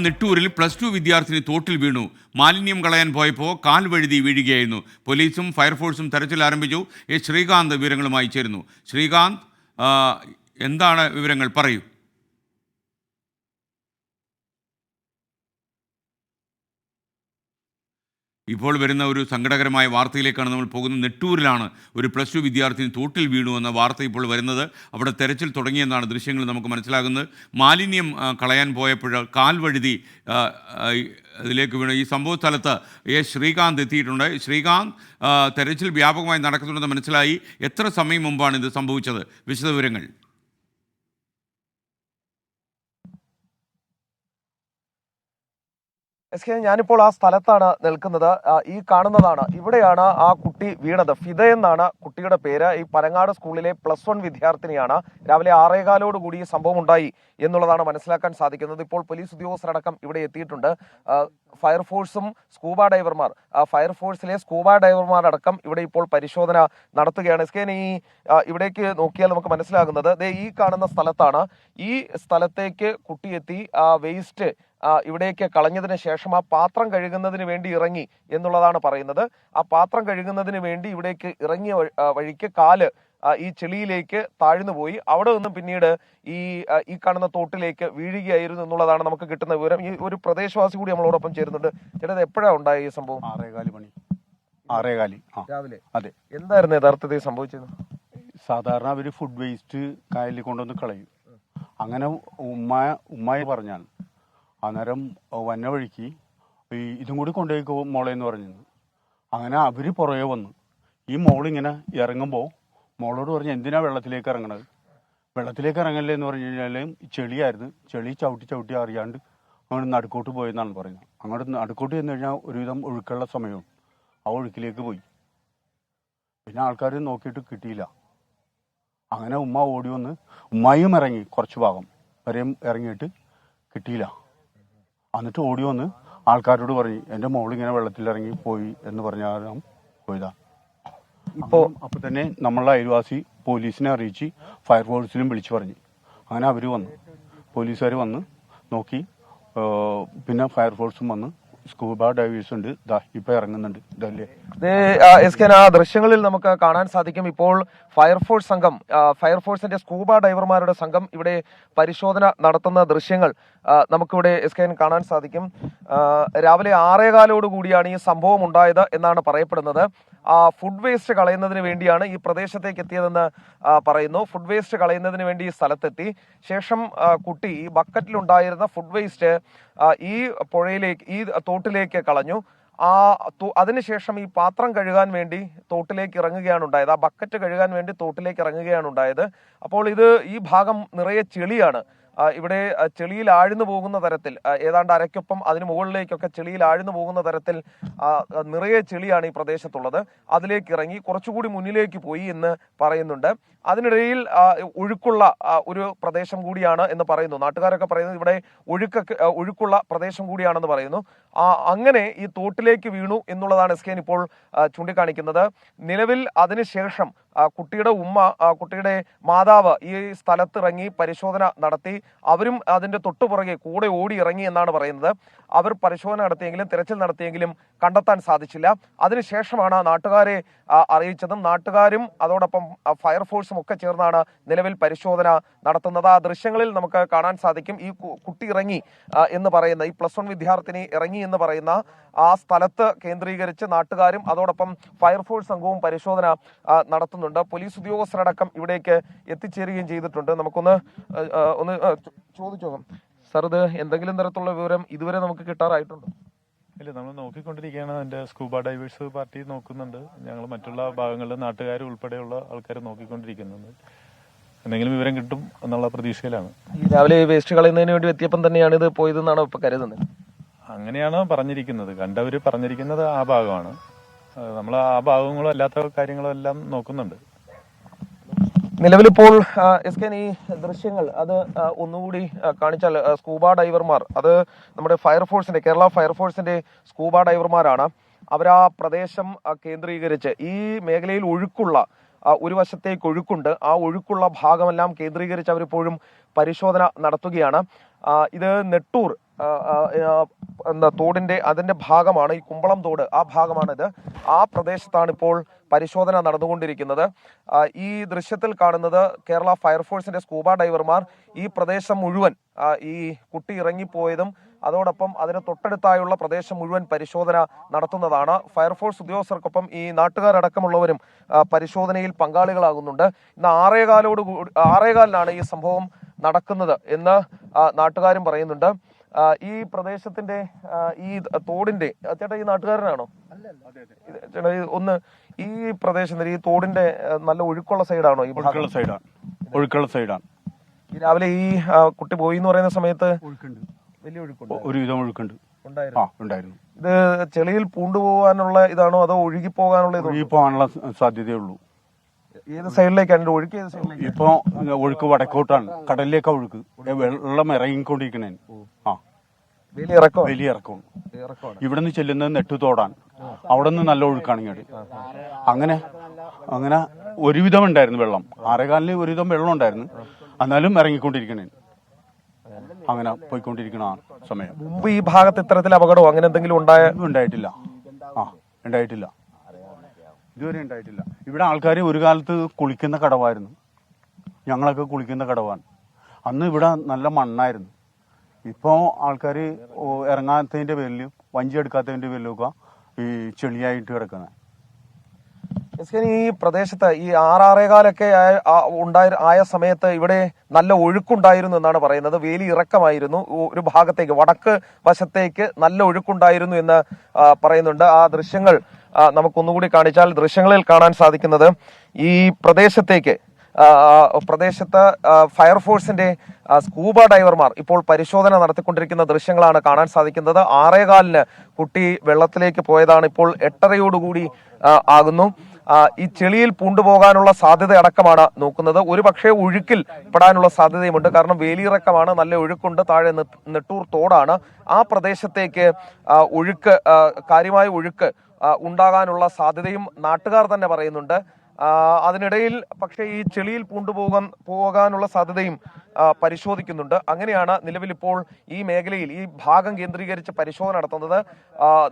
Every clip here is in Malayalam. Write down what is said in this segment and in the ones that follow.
നെട്ടൂരിൽ +2 വിദ്യാർത്ഥിനി തോട്ടിൽ വീണു. മാലിന്യം കളയാൻ പോയപ്പോൾ കാൽ വഴുതി വീഴുകയായിരുന്നു. പോലീസും ഫയർഫോഴ്സും തെരച്ചിൽ ആരംഭിച്ചു. ശ്രീകാന്ത് വിവരങ്ങളുമായി ചേരുന്നു. ശ്രീകാന്ത്, എന്താണ് വിവരങ്ങൾ? പറയൂ. ഇപ്പോൾ വരുന്ന ഒരു സങ്കടകരമായ വാർത്തയിലേക്കാണ് നമ്മൾ പോകുന്നത്. നെട്ടൂരിലാണ് ഒരു +2 വിദ്യാർത്ഥിനി തോട്ടിൽ വീണു എന്ന വാർത്ത ഇപ്പോൾ വരുന്നത്. അവിടെ തെരച്ചിൽ തുടങ്ങിയെന്നാണ് ദൃശ്യങ്ങൾ നമുക്ക് മനസ്സിലാകുന്നത്. മാലിന്യം കളയാൻ പോയപ്പോൾ കാൽ വഴുതി ഇതിലേക്ക് വീണു. ഈ സംഭവ സ്ഥലത്ത് ശ്രീകാന്ത് എത്തിയിട്ടുണ്ട്. ശ്രീകാന്ത്, തെരച്ചിൽ വ്യാപകമായി നടക്കുന്നുണ്ടെന്ന് മനസ്സിലായി. എത്ര സമയം മുമ്പാണ് ഇത് സംഭവിച്ചത്? വിശദവിവരങ്ങൾ. ഞാനിപ്പോൾ ആ സ്ഥലത്താണ് നിൽക്കുന്നത്. ഈ കാണുന്നതാണ്, ഇവിടെയാണ് ആ കുട്ടി വീണത്. ഫിദ എന്നാണ് കുട്ടിയുടെ പേര്. ഈ പരങ്ങാട് സ്കൂളിലെ +1 വിദ്യാർത്ഥിനിയാണ്. രാവിലെ 6:15 കൂടി ഈ സംഭവം ഉണ്ടായി എന്നുള്ളതാണ് മനസ്സിലാക്കാൻ സാധിക്കുന്നത്. ഇപ്പോൾ പോലീസ് ഉദ്യോഗസ്ഥരടക്കം ഇവിടെ എത്തിയിട്ടുണ്ട്. ഫയർഫോഴ്സും ഫയർഫോഴ്സിലെ സ്കൂബ ഡൈവർമാരടക്കം ഇവിടെ ഇപ്പോൾ പരിശോധന നടത്തുകയാണ്. ഈ ഇവിടേക്ക് നോക്കിയാൽ നമുക്ക് മനസ്സിലാകുന്നത് ഈ കാണുന്ന സ്ഥലത്താണ്. ഈ സ്ഥലത്തേക്ക് കുട്ടിയെത്തി വേസ്റ്റ് ഇവിടേക്ക് കളഞ്ഞതിന് ശേഷം ആ പാത്രം കഴുകുന്നതിന് വേണ്ടി ഇറങ്ങി എന്നുള്ളതാണ് പറയുന്നത്. ആ പാത്രം കഴുകുന്നതിന് വേണ്ടി ഇവിടേക്ക് ഇറങ്ങിയ വഴിക്ക് കാല് ഈ ചെളിയിലേക്ക് താഴ്ന്നുപോയി. അവിടെ നിന്നും പിന്നീട് ഈ കാണുന്ന തോട്ടിലേക്ക് വീഴുകയായിരുന്നു എന്നുള്ളതാണ് നമുക്ക് കിട്ടുന്ന വിവരം. ഈ ഒരു പ്രദേശവാസി കൂടി നമ്മളോടൊപ്പം ചേരുന്നുണ്ട്. ചേട്ടത് എപ്പോഴാണ് ഉണ്ടായ ഈ സംഭവം? 6:15 രാവിലെ. അതെ. എന്തായിരുന്നു യഥാർത്ഥത്തിൽ സംഭവിച്ചത്? സാധാരണ അവര് ഫുഡ് വേസ്റ്റ് കായലിൽ കൊണ്ടുവന്ന് കളയും. അങ്ങനെ ഉമ്മായി പറഞ്ഞാണ്. അന്നേരം വന്ന വഴിക്ക് ഇതും കൂടി കൊണ്ടുപോയിക്കോ മോളെ എന്ന് പറഞ്ഞു. അങ്ങനെ അവര് പുറകെ വന്നു. ഈ മോളിങ്ങനെ ഇറങ്ങുമ്പോൾ മോളോട് പറഞ്ഞു, എന്തിനാ വെള്ളത്തിലേക്ക് ഇറങ്ങണത്? വെള്ളത്തിലേക്ക് ഇറങ്ങല്ലേ എന്ന് പറഞ്ഞു കഴിഞ്ഞാൽ ചെളിയായിരുന്നു. ചെളി ചവിട്ടി അറിയാണ്ട് അങ്ങോട്ട് നടുക്കോട്ട് പോയെന്നാണ് പറയുന്നത്. അങ്ങോട്ട് നടുക്കോട്ട് ചെന്ന് കഴിഞ്ഞാൽ ഒരുവിധം ഒഴുക്കുള്ള സമയവും ആ ഒഴുക്കിലേക്ക് പോയി. പിന്നെ ആൾക്കാർ നോക്കിയിട്ട് കിട്ടിയില്ല. അങ്ങനെ ഉമ്മ ഓടി വന്ന് ഉമ്മായും ഇറങ്ങി, കുറച്ച് ഭാഗം വരെയും ഇറങ്ങിയിട്ട് കിട്ടിയില്ല. എന്നിട്ട് ഓടി വന്ന് ആൾക്കാരോട് പറഞ്ഞു, എൻ്റെ മോളിങ്ങനെ വെള്ളത്തിലിറങ്ങി പോയി എന്ന് പറഞ്ഞാൽ പോയതാ. അപ്പോൾ തന്നെ നമ്മളുടെ അയൽവാസി പോലീസിനെ അറിയിച്ച് ഫയർഫോഴ്സിലും വിളിച്ചു പറഞ്ഞു. അങ്ങനെ അവർ വന്നു, പോലീസുകാർ വന്ന് നോക്കി. പിന്നെ ഫയർഫോഴ്സും വന്ന് സ്കൂബ ഡൈവേഴ്സ് ഉണ്ട്, ഇപ്പൊ ഇറങ്ങുന്നുണ്ട്. ഇതല്ലേ ആ ദൃശ്യങ്ങളിൽ നമുക്ക് കാണാൻ സാധിക്കും. ഇപ്പോൾ ഫയർഫോഴ്സിന്റെ സ്കൂബ ഡൈവർമാരുടെ സംഘം ഇവിടെ പരിശോധന നടത്തുന്ന ദൃശ്യങ്ങൾ നമുക്കിവിടെ കാണാൻ സാധിക്കും. രാവിലെ 6:15 കൂടിയാണ് ഈ സംഭവം ഉണ്ടായത് എന്നാണ് പറയപ്പെടുന്നത്. ഫുഡ് വേസ്റ്റ് കളയുന്നതിന് വേണ്ടിയാണ് ഈ പ്രദേശത്തേക്ക് എത്തിയതെന്ന് പറയുന്നു. ഫുഡ് വേസ്റ്റ് കളയുന്നതിന് വേണ്ടി ഈ സ്ഥലത്തെത്തി ശേഷം കുട്ടി ഈ ബക്കറ്റിലുണ്ടായിരുന്ന ഫുഡ് വേസ്റ്റ് ഈ തോട്ടിലേക്ക് കളഞ്ഞു. അതിനുശേഷം ഈ പാത്രം കഴുകാൻ വേണ്ടി തോട്ടിലേക്ക് ഇറങ്ങുകയാണ് ഉണ്ടായത്. ആ ബക്കറ്റ് കഴുകാൻ വേണ്ടി തോട്ടിലേക്ക് ഇറങ്ങുകയാണ് ഉണ്ടായത്. അപ്പോൾ ഈ ഭാഗം നിറയെ ചെളിയാണ്. ഇവിടെ ചെളിയിൽ ആഴ്ന്നു പോകുന്ന തരത്തിൽ, ഏതാണ്ട് അരയ്ക്കൊപ്പം അതിന് മുകളിലേക്കൊക്കെ ചെളിയിൽ ആഴ്ന്നു പോകുന്ന തരത്തിൽ നിറയെ ചെളിയാണ് ഈ പ്രദേശത്തുള്ളത്. അതിലേക്ക് ഇറങ്ങി കുറച്ചുകൂടി മുന്നിലേക്ക് പോയി എന്ന് പറയുന്നുണ്ട്. അതിനിടയിൽ ഒഴുക്കുള്ള ഒരു പ്രദേശം കൂടിയാണ് എന്ന് പറയുന്നു. നാട്ടുകാരൊക്കെ പറയുന്നത് ഇവിടെ ഒഴുക്കുള്ള പ്രദേശം കൂടിയാണെന്ന് പറയുന്നു. അങ്ങനെ ഈ തോട്ടിലേക്ക് വീണു എന്നുള്ളതാണ് ഇപ്പോൾ ചൂണ്ടിക്കാണിക്കുന്നത്. നിലവിൽ അതിനുശേഷം കുട്ടിയുടെ കുട്ടിയുടെ മാതാവ് ഈ സ്ഥലത്തിറങ്ങി പരിശോധന നടത്തി. അവരും അതിന്റെ തൊട്ടുപുറകെ കൂടെ ഓടി ഇറങ്ങി എന്നാണ് പറയുന്നത്. അവർ പരിശോധന നടത്തിയെങ്കിലും തെരച്ചിൽ നടത്തിയെങ്കിലും കണ്ടെത്താൻ സാധിച്ചില്ല. അതിനുശേഷമാണ് നാട്ടുകാരെ അറിയിച്ചതും. നാട്ടുകാരും അതോടൊപ്പം ഫയർഫോഴ്സും ഒക്കെ ചേർന്നാണ് നിലവിൽ പരിശോധന നടത്തുന്നത്. ആ ദൃശ്യങ്ങളിൽ നമുക്ക് കാണാൻ സാധിക്കും. ഈ കുട്ടി ഇറങ്ങി എന്ന് പറയുന്ന, ഈ +1 വിദ്യാർത്ഥിനി ഇറങ്ങി എന്ന് പറയുന്ന ആ സ്ഥലത്ത് കേന്ദ്രീകരിച്ച് നാട്ടുകാരും അതോടൊപ്പം ഫയർഫോഴ്സ് സംഘവും പരിശോധന നടത്തുന്നുണ്ട്. പോലീസ് ഉദ്യോഗസ്ഥരടക്കം ഇവിടേക്ക് എത്തിച്ചേരുകയും ചെയ്തിട്ടുണ്ട്. നമുക്കൊന്ന് ചോദിച്ചു നോക്കാം. സാർ, ഇത് എന്തെങ്കിലും തരത്തിലുള്ള വിവരം ഇതുവരെ നമുക്ക് കിട്ടാറായിട്ടുണ്ടോ? ഇല്ല, നമ്മൾ നോക്കിക്കൊണ്ടിരിക്കുകയാണ്. എൻ്റെ സ്കൂബ ഡൈവേഴ്സ് പാർട്ടി നോക്കുന്നുണ്ട്. ഞങ്ങൾ മറ്റുള്ള ഭാഗങ്ങളിൽ നാട്ടുകാർ ഉൾപ്പെടെയുള്ള ആൾക്കാർ നോക്കിക്കൊണ്ടിരിക്കുന്നുണ്ട്. എന്തെങ്കിലും വിവരം കിട്ടും എന്നുള്ള പ്രതീക്ഷയിലാണ്. രാവിലെ വേസ്റ്റ് കളയുന്നതിന് വേണ്ടി എത്തിയപ്പം തന്നെയാണ് ഇത് പോയതെന്നാണ് ഇപ്പൊ കരുതുന്നത്. അങ്ങനെയാണ് പറഞ്ഞിരിക്കുന്നത്. കണ്ടവർ പറഞ്ഞിരിക്കുന്നത് ആ ഭാഗമാണ്. നമ്മൾ ആ ഭാഗങ്ങളും അല്ലാത്ത കാര്യങ്ങളും എല്ലാം നോക്കുന്നുണ്ട്. നിലവിലിപ്പോൾ ഈ ദൃശ്യങ്ങൾ അത് ഒന്നുകൂടി കാണിച്ചാൽ, സ്കൂബ ഡൈവർമാർ, അത് നമ്മുടെ കേരള ഫയർഫോഴ്സിന്റെ സ്കൂബ ഡൈവർമാരാണ്. അവർ ആ പ്രദേശം കേന്ദ്രീകരിച്ച് ഈ മേഖലയിൽ ഒഴുക്കുള്ള ഒരു വശത്തേക്ക് ഒഴുക്കുണ്ട്. ആ ഒഴുക്കുള്ള ഭാഗമെല്ലാം കേന്ദ്രീകരിച്ച് അവരിപ്പോഴും പരിശോധന നടത്തുകയാണ്. ഇത് നെട്ടൂർ എന്താ തോടിന്റെ അതിന്റെ ഭാഗമാണ് ഈ കുമ്പളം തോട്, ആ ഭാഗമാണിത്. ആ പ്രദേശത്താണ് ഇപ്പോൾ പരിശോധന നടന്നുകൊണ്ടിരിക്കുന്നത്. ഈ ദൃശ്യത്തിൽ കാണുന്നത് കേരള ഫയർഫോഴ്സിന്റെ സ്കൂബ ഡൈവർമാർ ഈ പ്രദേശം മുഴുവൻ, ഈ കുട്ടി ഇറങ്ങിപ്പോയതും അതോടൊപ്പം അതിന് തൊട്ടടുത്തായുള്ള പ്രദേശം മുഴുവൻ പരിശോധന നടത്തുന്നതാണ്. ഫയർഫോഴ്സ് ഉദ്യോഗസ്ഥർക്കൊപ്പം ഈ നാട്ടുകാരടക്കമുള്ളവരും പരിശോധനയിൽ പങ്കാളികളാകുന്നുണ്ട്. ഇന്ന് 6:15 ഈ സംഭവം നടക്കുന്നത് എന്ന് നാട്ടുകാരും പറയുന്നുണ്ട്. ഈ പ്രദേശത്തിന്റെ ഈ തോടിന്റെ, ചേട്ടാ ഈ നാട്ടുകാരനാണോ? ചേട്ടാ ഒന്ന് ഈ പ്രദേശത്തിന്റെ ഈ തോടിന്റെ നല്ല ഒഴുക്കുള്ള സൈഡാണോ? ഈ ഒഴുക്കുള്ള സൈഡാണ്. ഈ രാവിലെ ഈ കുട്ടി പോയി എന്ന് പറയുന്ന സമയത്ത് വലിയ ഒഴുക്കുണ്ട്, ഒരുവിധം ഒഴുക്കുണ്ട് ഉണ്ടായിരുന്നു. ഇത് ചെളിയിൽ പൂണ്ടുപോകാനുള്ള ഇതാണോ അതോ ഒഴുകി പോകാനുള്ള ഒഴുകി പോകാനുള്ള സാധ്യതയുള്ളൂ. ഏത് സൈഡിലേക്കാണ് ഒഴുക്ക്? ഏത് സൈഡിലേക്ക്? ഇപ്പൊ ഒഴുക്ക് വടക്കോട്ടാണ്, കടലിലേക്കാ ഒഴുക്ക്. വെള്ളം ഇറങ്ങിക്കൊണ്ടിരിക്കണേ. വലിയ ഇറക്കം. വലിയ ഇറക്കമാണ്. ഇവിടെ നിന്ന് ചെല്ലുന്നത് നെട്ടുതോടാണ്. അവിടെ നിന്ന് നല്ല ഒഴുക്കാണ് ഇങ്ങോട്ട്. അങ്ങനെ അങ്ങനെ ഒരുവിധം ഉണ്ടായിരുന്നു വെള്ളം. 6:15 ഒരുവിധം വെള്ളം ഉണ്ടായിരുന്നു. എന്നാലും ഇറങ്ങിക്കൊണ്ടിരിക്കണേ. അങ്ങനെ പോയിക്കൊണ്ടിരിക്കണ സമയം. മുമ്പ് ഈ ഭാഗത്ത് ഇത്തരത്തിൽ അപകടമോ അങ്ങനെ എന്തെങ്കിലും ഉണ്ടായിട്ടില്ല. ഉണ്ടായിട്ടില്ല, ഇതുവരെ ഉണ്ടായിട്ടില്ല. ഇവിടെ ആൾക്കാർ ഒരു കാലത്ത് കുളിക്കുന്ന കടവായിരുന്നു. ഞങ്ങളൊക്കെ കുളിക്കുന്ന കടവാണ്. അന്ന് ഇവിടെ നല്ല മണ്ണായിരുന്നു. ഇപ്പോൾ ആൾക്കാർ ഇറങ്ങാത്തതിന്റെ പേരിലും വഞ്ചി എടുക്കാത്തതിന്റെ പേരിലൊക്കെ ഈ ചെളിയായിട്ട് കിടക്കുന്നത്. ഈ പ്രദേശത്ത് ഈ 6:15 ആയ സമയത്ത് ഇവിടെ നല്ല ഒഴുക്കുണ്ടായിരുന്നു എന്നാണ് പറയുന്നത്. വേലി ഇറക്കമായിരുന്നു. ഒരു ഭാഗത്തേക്ക് വടക്ക് വശത്തേക്ക് നല്ല ഒഴുക്കുണ്ടായിരുന്നു എന്ന് പറയുന്നുണ്ട്. ആ ദൃശ്യങ്ങൾ നമുക്കൊന്നുകൂടി കാണിച്ചാൽ ദൃശ്യങ്ങളിൽ കാണാൻ സാധിക്കുന്നത് ഈ പ്രദേശത്ത് ഫയർഫോഴ്സിന്റെ സ്കൂബ ഡൈവർമാർ ഇപ്പോൾ പരിശോധന നടത്തിക്കൊണ്ടിരിക്കുന്ന ദൃശ്യങ്ങളാണ് കാണാൻ സാധിക്കുന്നത്. 6:15 കുട്ടി വെള്ളത്തിലേക്ക് പോയതാണ്. ഇപ്പോൾ 8:30 ആകുന്നു. ഈ ചെളിയിൽ പൂണ്ടുപോകാനുള്ള സാധ്യത അടക്കമാണ് നോക്കുന്നത്. ഒരു പക്ഷേ ഒഴുക്കിൽ പെടാനുള്ള സാധ്യതയുമുണ്ട്. കാരണം വേലിയിറക്കമാണ്, നല്ല ഒഴുക്കുണ്ട്. താഴെ നെട്ടൂർ തോടാണ്. ആ പ്രദേശത്തേക്ക് കാര്യമായ ഒഴുക്ക് ഉണ്ടാകാനുള്ള സാധ്യതയും നാട്ടുകാർ തന്നെ പറയുന്നുണ്ട്. അതിനിടയിൽ പക്ഷേ ഈ ചെളിയിൽ പോകാനുള്ള സാധ്യതയും പരിശോധിക്കുന്നുണ്ട്. അങ്ങനെയാണ് നിലവിൽ ഇപ്പോൾ ഈ മേഖലയിൽ ഈ ഭാഗം കേന്ദ്രീകരിച്ച് പരിശോധന നടത്തുന്നത്.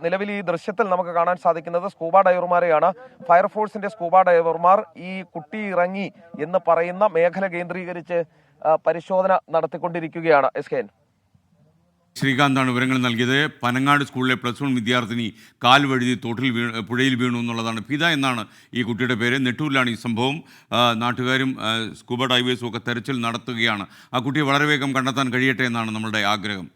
നിലവിൽ ഈ ദൃശ്യത്തിൽ നമുക്ക് കാണാൻ സാധിക്കുന്നത് സ്കൂബ ഡൈവർമാരെയാണ്. ഫയർഫോഴ്സിന്റെ സ്കൂബ ഡൈവർമാർ ഈ കുട്ടി ഇറങ്ങി എന്ന് പറയുന്ന മേഖല കേന്ദ്രീകരിച്ച് പരിശോധന നടത്തിക്കൊണ്ടിരിക്കുകയാണ്. SKN ശ്രീകാന്താണ് വിവരങ്ങൾ നൽകിയത്. പനങ്ങാട് സ്കൂളിലെ +1 വിദ്യാർത്ഥിനി കാൽ വഴുതി പുഴയിൽ വീണു എന്നുള്ളതാണ്. പിത എന്നാണ് ഈ കുട്ടിയുടെ പേര്. നെട്ടൂരിലാണ് ഈ സംഭവം. നാട്ടുകാരും സ്കൂബ ഡൈവേഴ്സും ഒക്കെ തെരച്ചിൽ നടത്തുകയാണ്. ആ കുട്ടിയെ വളരെ വേഗം കണ്ടെത്താൻ കഴിയട്ടെ എന്നാണ് നമ്മളുടെ ആഗ്രഹം.